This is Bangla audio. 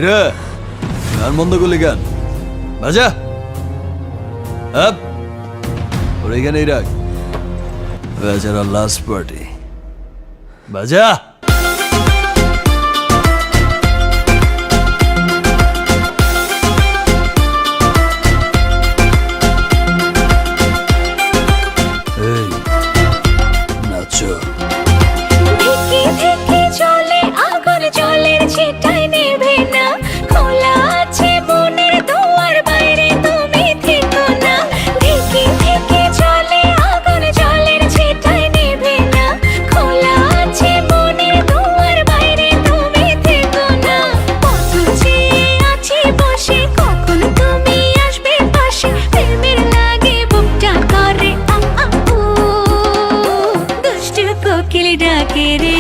কিরে গান বন্ধ করলি গান বাজা আপ ওর এখানেই রাখ বেচারা লাস্ট পার্টি বাজা এই নাচো ধিকি ধিকি চলে আগুন জলের ছিটায় নেভে না খোলা আছে মনের দুয়ার বাইরে তুমি থেকো না ধিকি ধিকি চলে আগুন জলের ছিটায় নেভে না খোলা আছে মনের দুয়ার বাইরে তুমি থেকো না কত চেয়ে আছি বসে কখন তুমি আসবে পাশে প্রেমের লাগে বুকটা করে দুষ্ট কোকিল ডাকে রে